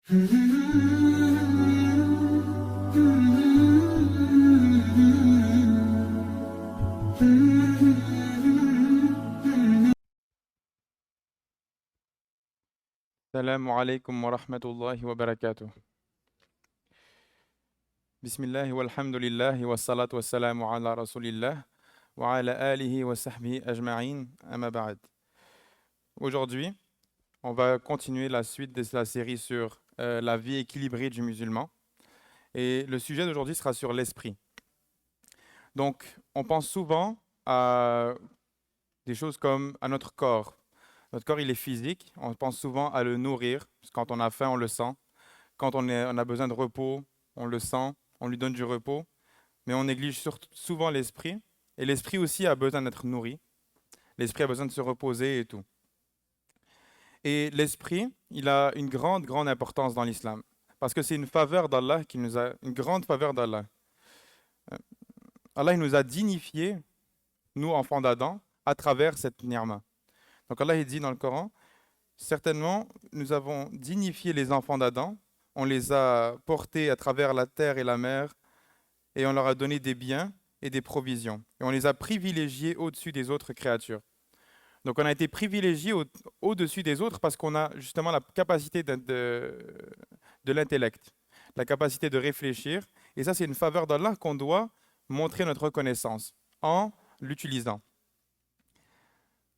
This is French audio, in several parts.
Assalamu alaikum wa rahmatullahi wa barakatuh. Bismillah walhamdulillah wa salatu wa salamu ala rasulillah wa ala alihi wa sahbihi ajma'in amma ba'd. Aujourd'hui, on va continuer la suite de la série sur la vie équilibrée du musulman. Et le sujet d'aujourd'hui sera sur l'esprit. Donc, on pense souvent à des choses comme à notre corps. Notre corps, il est physique. On pense souvent à le nourrir. Parce que quand on a faim, on le sent. Quand on a besoin de repos, on le sent. On lui donne du repos. Mais on néglige souvent l'esprit. Et l'esprit aussi a besoin d'être nourri. L'esprit a besoin de se reposer et tout. Et l'esprit, il a une grande, grande importance dans l'islam. Parce que c'est une faveur d'Allah qui nous a, une grande faveur d'Allah. Allah, il nous a dignifiés, nous, enfants d'Adam, à travers cette ni'ma. Donc Allah, il dit dans le Coran, certainement, nous avons dignifié les enfants d'Adam, on les a portés à travers la terre et la mer, et on leur a donné des biens et des provisions. Et on les a privilégiés au-dessus des autres créatures. Donc on a été privilégiés au-dessus des autres parce qu'on a justement la capacité de l'intellect, la capacité de réfléchir. Et ça, c'est une faveur d'Allah qu'on doit montrer notre reconnaissance en l'utilisant.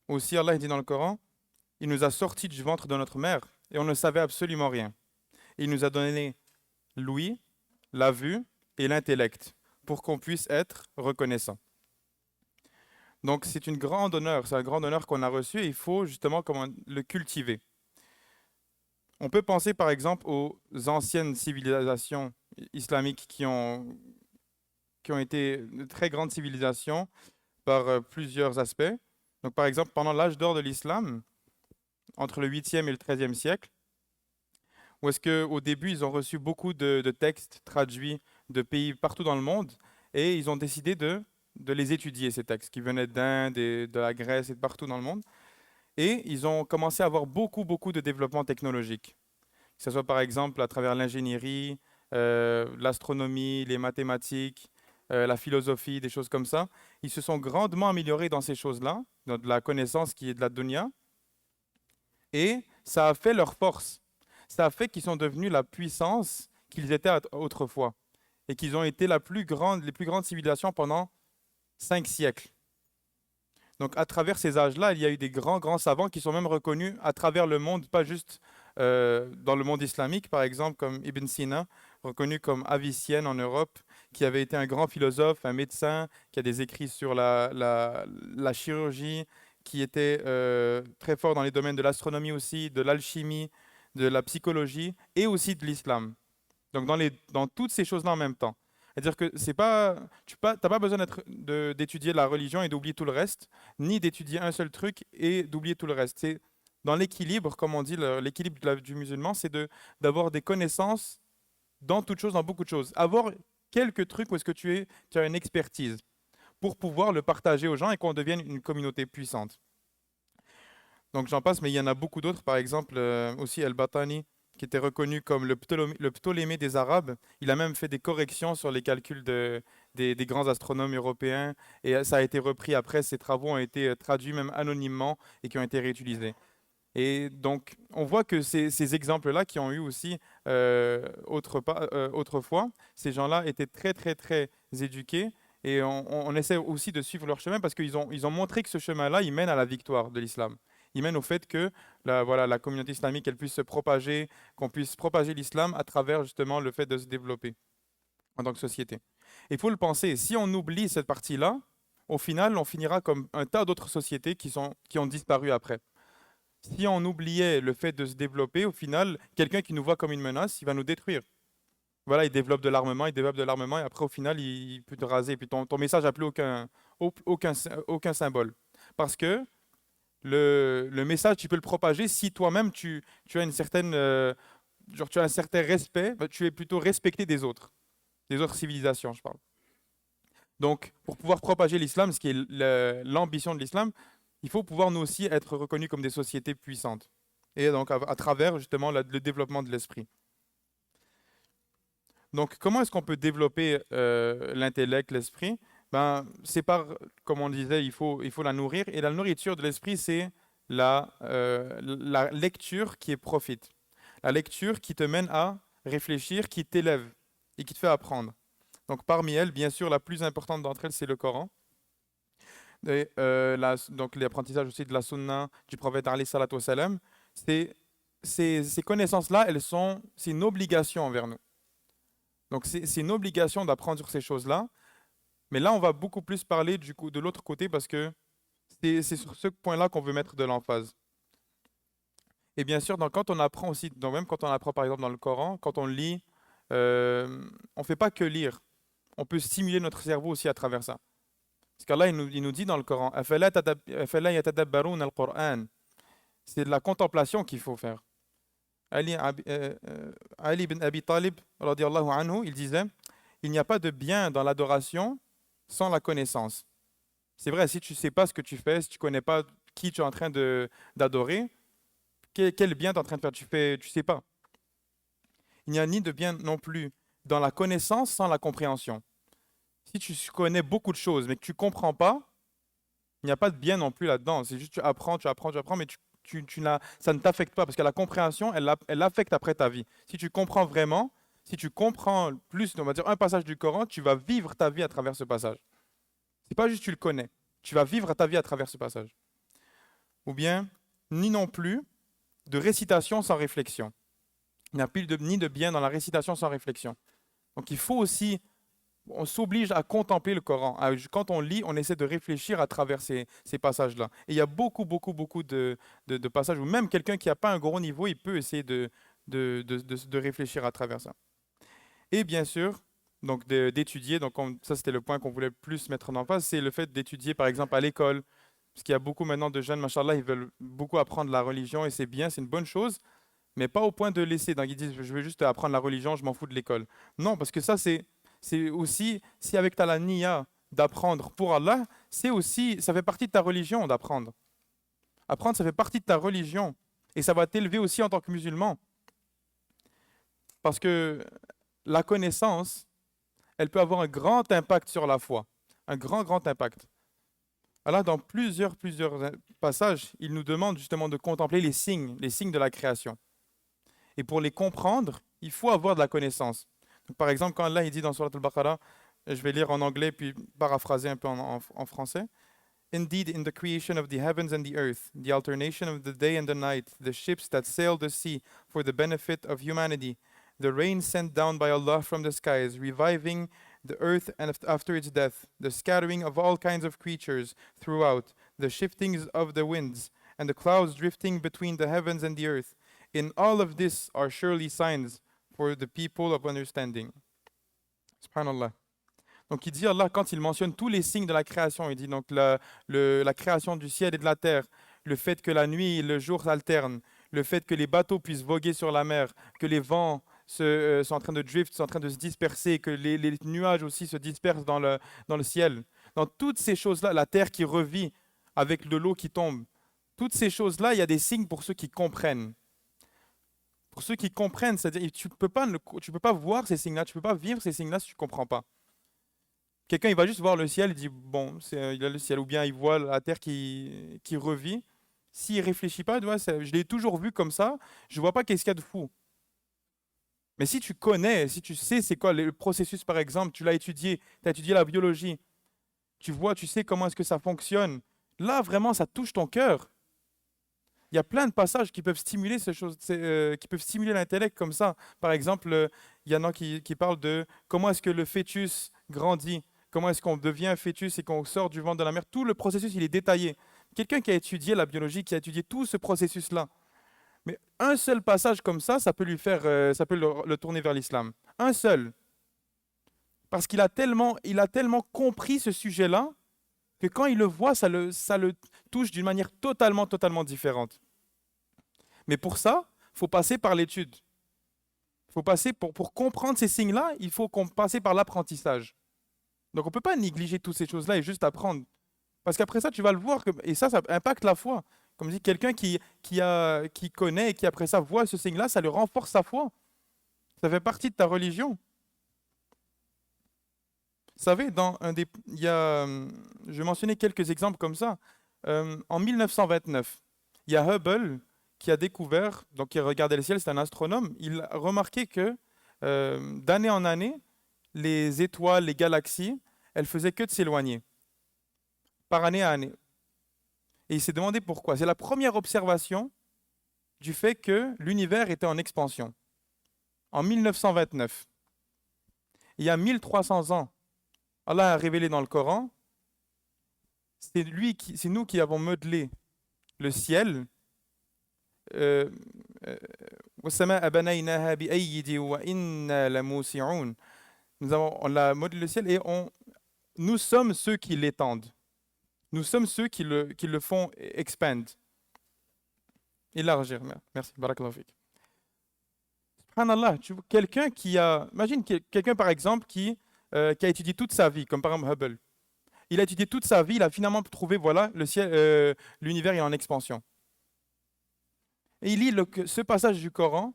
Aussi, Allah dit dans le Coran, il nous a sortis du ventre de notre mère et on ne savait absolument rien. Il nous a donné l'ouïe, la vue et l'intellect pour qu'on puisse être reconnaissant. Donc c'est un grand honneur qu'on a reçu et il faut justement le cultiver. On peut penser par exemple aux anciennes civilisations islamiques qui ont été de très grandes civilisations par plusieurs aspects. Donc par exemple, pendant l'âge d'or de l'islam, entre le 8e et le 13e siècle, où est-ce qu'au début, ils ont reçu beaucoup de textes traduits de pays partout dans le monde et ils ont décidé de les étudier, ces textes qui venaient d'Inde, et de la Grèce et de partout dans le monde. Et ils ont commencé à avoir beaucoup, beaucoup de développement technologique. Que ce soit par exemple à travers l'ingénierie, l'astronomie, les mathématiques, la philosophie, des choses comme ça. Ils se sont grandement améliorés dans ces choses-là, dans de la connaissance qui est de la dunya. Et ça a fait leur force. Ça a fait qu'ils sont devenus la puissance qu'ils étaient autrefois. Et qu'ils ont été les plus grandes civilisations pendant 5 siècles. Donc à travers ces âges-là, il y a eu des grands, grands savants qui sont même reconnus à travers le monde, pas juste dans le monde islamique, par exemple, comme Ibn Sina, reconnu comme Avicenne en Europe, qui avait été un grand philosophe, un médecin, qui a des écrits sur la chirurgie, qui était très fort dans les domaines de l'astronomie aussi, de l'alchimie, de la psychologie et aussi de l'islam. Donc dans toutes ces choses-là en même temps. C'est-à-dire que tu n'as pas besoin d'étudier la religion et d'oublier tout le reste, ni d'étudier un seul truc et d'oublier tout le reste. C'est dans l'équilibre, comme on dit, l'équilibre du musulman, c'est d'avoir des connaissances dans toutes choses, dans beaucoup de choses. Avoir quelques trucs où est-ce que tu as une expertise pour pouvoir le partager aux gens et qu'on devienne une communauté puissante. Donc j'en passe, mais il y en a beaucoup d'autres. Par exemple, aussi Al-Batani, qui était reconnu comme le Ptolémée des Arabes. Il a même fait des corrections sur les calculs des grands astronomes européens. Et ça a été repris après. Ces travaux ont été traduits même anonymement et qui ont été réutilisés. Et donc, on voit que ces exemples-là qui ont eu aussi autrefois, ces gens-là étaient très, très, très éduqués. Et on essaie aussi de suivre leur chemin parce qu'ils ont montré que ce chemin-là, il mène à la victoire de l'islam. Il mène au fait que la communauté islamique elle puisse se propager, qu'on puisse propager l'islam à travers justement le fait de se développer en tant que société. Il faut le penser, si on oublie cette partie-là, au final, on finira comme un tas d'autres sociétés qui ont disparu après. Si on oubliait le fait de se développer, au final, quelqu'un qui nous voit comme une menace, il va nous détruire. Voilà, il développe de l'armement, et après, au final, il peut te raser. Et puis ton message n'a plus aucun symbole. Parce que le message, tu peux le propager si toi-même tu as tu as un certain respect, bah, tu es plutôt respecté des autres civilisations, je parle. Donc, pour pouvoir propager l'islam, ce qui est l'ambition de l'islam, il faut pouvoir nous aussi être reconnus comme des sociétés puissantes. Et donc, à travers justement le développement de l'esprit. Donc, comment est-ce qu'on peut développer l'intellect, l'esprit? Ben, c'est par, comme on disait, il faut la nourrir. Et la nourriture de l'esprit, c'est la lecture qui est profite. La lecture qui te mène à réfléchir, qui t'élève et qui te fait apprendre. Donc, parmi elles, bien sûr, la plus importante d'entre elles, c'est le Coran. Et, donc, l'apprentissage aussi de la sunna du prophète alayhi salatu wassalam. C'est, ces connaissances-là, c'est une obligation envers nous. Donc, c'est une obligation d'apprendre sur ces choses-là. Mais là, on va beaucoup plus parler du coup de l'autre côté parce que c'est sur ce point-là qu'on veut mettre de l'emphase. Et bien sûr, quand on apprend aussi, donc même quand on apprend par exemple dans le Coran, quand on lit, on ne fait pas que lire. On peut stimuler notre cerveau aussi à travers ça. Parce qu'Allah, il nous dit dans le Coran, أَفَلَا يَتَدَبَّرُونَ الْقُرْآنَ. C'est de la contemplation qu'il faut faire. Ali ibn Abi Talib, radiallahu anhu, il disait, il n'y a pas de bien dans l'adoration sans la connaissance. C'est vrai, si tu ne sais pas ce que tu fais, si tu ne connais pas qui tu es en train d'adorer, quel bien tu es en train de faire, tu sais pas. Il n'y a ni de bien non plus dans la connaissance sans la compréhension. Si tu connais beaucoup de choses, mais que tu ne comprends pas, il n'y a pas de bien non plus là-dedans. C'est juste tu apprends, mais ça ne t'affecte pas parce que la compréhension, elle affecte après ta vie. Si tu comprends vraiment, si tu comprends plus, on va dire un passage du Coran, tu vas vivre ta vie à travers ce passage. C'est pas juste tu le connais, tu vas vivre ta vie à travers ce passage. Ou bien, ni non plus de récitation sans réflexion. Il n'y a plus ni de bien dans la récitation sans réflexion. Donc il faut aussi, on s'oblige à contempler le Coran. Quand on lit, on essaie de réfléchir à travers ces passages-là. Et il y a beaucoup, beaucoup, beaucoup de passages où même quelqu'un qui n'a pas un gros niveau, il peut essayer de réfléchir à travers ça. Et bien sûr, donc d'étudier, donc ça c'était le point qu'on voulait plus mettre en face, c'est le fait d'étudier par exemple à l'école, parce qu'il y a beaucoup maintenant de jeunes, machallah, ils veulent beaucoup apprendre la religion et c'est bien, c'est une bonne chose, mais pas au point de laisser. Donc ils disent, je veux juste apprendre la religion, je m'en fous de l'école. Non, parce que ça c'est aussi, si avec ta la niya d'apprendre pour Allah, c'est aussi, ça fait partie de ta religion d'apprendre. Apprendre, ça fait partie de ta religion et ça va t'élever aussi en tant que musulman. Parce que la connaissance, elle peut avoir un grand impact sur la foi. Un grand, grand impact. Alors, dans plusieurs passages, il nous demande justement de contempler les signes de la création. Et pour les comprendre, il faut avoir de la connaissance. Donc, par exemple, quand Allah il dit dans Surat al-Baqarah, je vais lire en anglais puis paraphraser un peu en français. Indeed, in the creation of the heavens and the earth, the alternation of the day and the night, the ships that sail the sea for the benefit of humanity, the rain sent down by Allah from the skies, reviving the earth and after its death, the scattering of all kinds of creatures throughout, the shiftings of the winds, and the clouds drifting between the heavens and the earth. In all of this are surely signs for the people of understanding. Subhanallah. Donc il dit Allah, quand il mentionne tous les signes de la création, il dit donc la création du ciel et de la terre, le fait que la nuit et le jour s'alternent, le fait que les bateaux puissent voguer sur la mer, que les vents sont en train de drift, sont en train de se disperser, que les nuages aussi se dispersent dans le ciel. Dans toutes ces choses-là, la terre qui revit avec de l'eau qui tombe, toutes ces choses-là, il y a des signes pour ceux qui comprennent. Pour ceux qui comprennent, c'est-à-dire tu peux pas voir ces signes-là, tu peux pas vivre ces signes-là si tu ne comprends pas. Quelqu'un, il va juste voir le ciel, il dit, bon, il a le ciel, ou bien il voit la terre qui revit. S'il ne réfléchit pas, tu vois, je l'ai toujours vu comme ça, je ne vois pas qu'est-ce qu'il y a de fou. Mais si tu connais, si tu sais c'est quoi le processus, par exemple, tu l'as étudié, tu as étudié la biologie, tu vois, tu sais comment est-ce que ça fonctionne, là, vraiment, ça touche ton cœur. Il y a plein de passages qui peuvent stimuler ces choses, qui peuvent stimuler l'intellect comme ça. Par exemple, il y en a qui parlent de comment est-ce que le fœtus grandit. Comment est-ce qu'on devient un fœtus et qu'on sort du ventre de la mère? Tout le processus, il est détaillé. Quelqu'un qui a étudié la biologie, qui a étudié tout ce processus-là. Mais un seul passage comme ça peut lui faire, ça peut le tourner vers l'islam. Un seul. Parce qu'il a tellement compris ce sujet-là que quand il le voit, ça le touche d'une manière totalement, totalement différente. Mais pour ça, il faut passer par l'étude. Faut passer pour comprendre ces signes-là, il faut passer par l'apprentissage. Donc on ne peut pas négliger toutes ces choses-là et juste apprendre. Parce qu'après ça, tu vas le voir, et ça impacte la foi. Comme dit, quelqu'un qui connaît et qui après ça voit ce signe-là, ça lui renforce sa foi. Ça fait partie de ta religion. savez, je vais mentionner quelques exemples comme ça. En 1929, il y a Hubble qui a découvert, donc il regardait le ciel, c'est un astronome, il a remarqué que d'année en année, les étoiles, les galaxies, elles faisaient que de s'éloigner, par année à année. Et il s'est demandé pourquoi. C'est la première observation du fait que l'univers était en expansion. En 1929, il y a 1300 ans, Allah a révélé dans le Coran, c'est nous qui avons modelé le ciel. euh, euh, وَالسَّمَاءَ بَنَيْنَاهَا بِأَيْدٍ وَإِنَّا لَمُوسِعُونَ. On a modelé le ciel et nous sommes ceux qui l'étendent. Nous sommes ceux qui le font expand, élargir. Merci, barakallahu fik. Subhanallah, imagine quelqu'un par exemple qui a étudié toute sa vie, comme par exemple Hubble. Il a étudié toute sa vie, il a finalement trouvé, voilà, l'univers est en expansion. Et il lit ce passage du Coran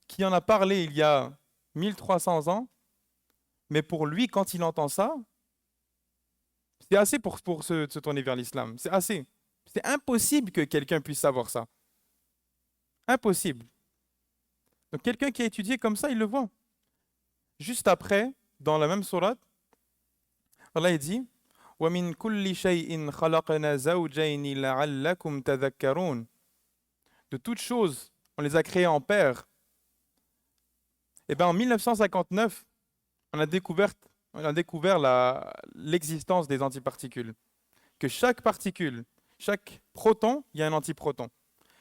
qui en a parlé il y a 1300 ans, mais pour lui, quand il entend ça, c'est assez pour se tourner vers l'islam. C'est assez. C'est impossible que quelqu'un puisse savoir ça. Impossible. Donc quelqu'un qui a étudié comme ça, il le voit. Juste après, dans la même sourate, Allah il dit وَمِن كُلِّ شَيْءٍ خَلَقْنَا زَوْجَيْنِ لَعَلَّكُمْ تَذَكَّرُونَ. De toutes choses, on les a créées en paires. Et bien en 1959, on a découvert l'existence des antiparticules. Que chaque particule, chaque proton, il y a un antiproton.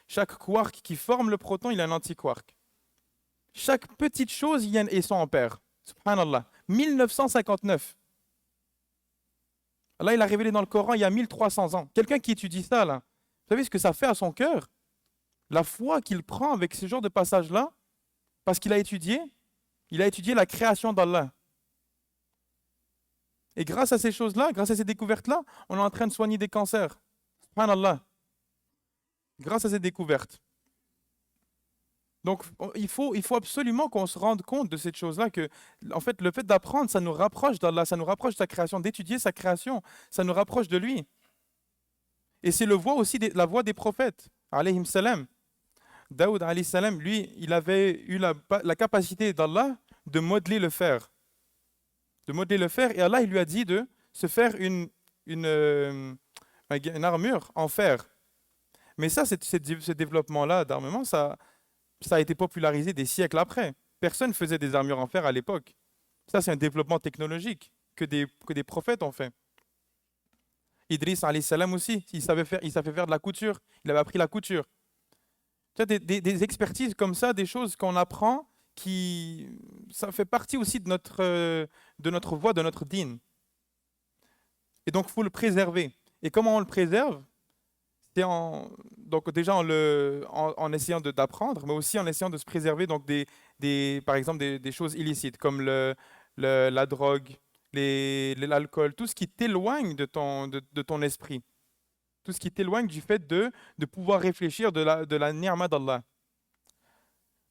Chaque quark qui forme le proton, il y a un antiquark. Chaque petite chose, ils sont en paire. Subhanallah. 1959. Allah, il a révélé dans le Coran il y a 1300 ans. Quelqu'un qui étudie ça, là, vous savez ce que ça fait à son cœur? La foi qu'il prend avec ce genre de passage-là, parce qu'il a étudié la création d'Allah. Et grâce à ces choses-là, grâce à ces découvertes-là, on est en train de soigner des cancers. Subhanallah. Grâce à ces découvertes. Donc, il faut absolument qu'on se rende compte de cette chose-là, que, en fait, le fait d'apprendre, ça nous rapproche d'Allah, ça nous rapproche de sa création, d'étudier sa création, ça nous rapproche de lui. Et c'est la voie des prophètes, alayhim salam. Daoud, alayhi salam, lui, il avait eu la capacité d'Allah de modeler le fer. Et Allah, il lui a dit de se faire une armure en fer. Mais ça, ce développement-là d'armement, ça a été popularisé des siècles après. Personne ne faisait des armures en fer à l'époque. Ça, c'est un développement technologique que des prophètes ont fait. Idriss, alayhi salam aussi, il savait faire de la couture. Il avait appris la couture. Tu as des expertises comme ça, des choses qu'on apprend, ça fait partie aussi de notre voie, de notre dîn. Et donc, il faut le préserver. Et comment on le préserve? Donc déjà en essayant d'apprendre, mais aussi en essayant de se préserver donc par exemple des choses illicites comme la drogue, l'alcool, tout ce qui t'éloigne de ton esprit, tout ce qui t'éloigne du fait de pouvoir réfléchir de la ni'ma d'Allah.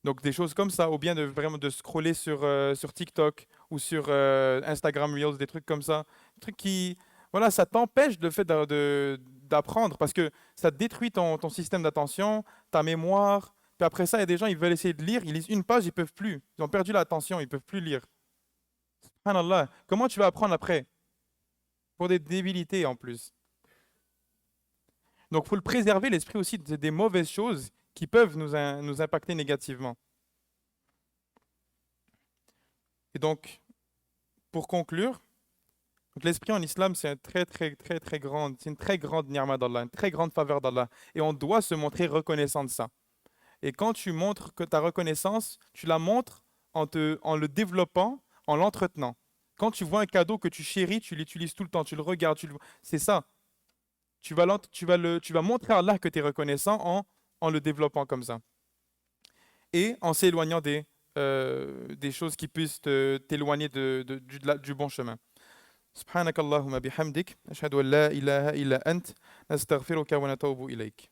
Donc des choses comme ça, ou bien vraiment de scroller sur TikTok ou sur Instagram Reels, des trucs comme ça, des trucs qui, voilà, ça t'empêche le fait d'apprendre parce que ça détruit ton système d'attention, ta mémoire. Puis après ça, il y a des gens, ils veulent essayer de lire, ils lisent une page, ils peuvent plus. Ils ont perdu l'attention, ils peuvent plus lire. Subhanallah, comment tu vas apprendre après? Pour des débilités en plus. Donc il faut le préserver, l'esprit aussi, des mauvaises choses qui peuvent nous impacter négativement. Et donc, pour conclure, donc l'esprit en islam, c'est c'est une très grande ni'ma d'Allah, une très grande faveur d'Allah. Et on doit se montrer reconnaissant de ça. Et quand tu montres que ta reconnaissance, tu la montres en le développant, en l'entretenant. Quand tu vois un cadeau que tu chéris, tu l'utilises tout le temps, tu le regardes, c'est ça. Tu vas montrer à Allah que tu es reconnaissant en le développant comme ça. Et en s'éloignant des choses qui puissent t'éloigner du bon chemin. سبحانك اللهم بحمدك أشهد أن لا إله إلا أنت نستغفرك ونتوب إليك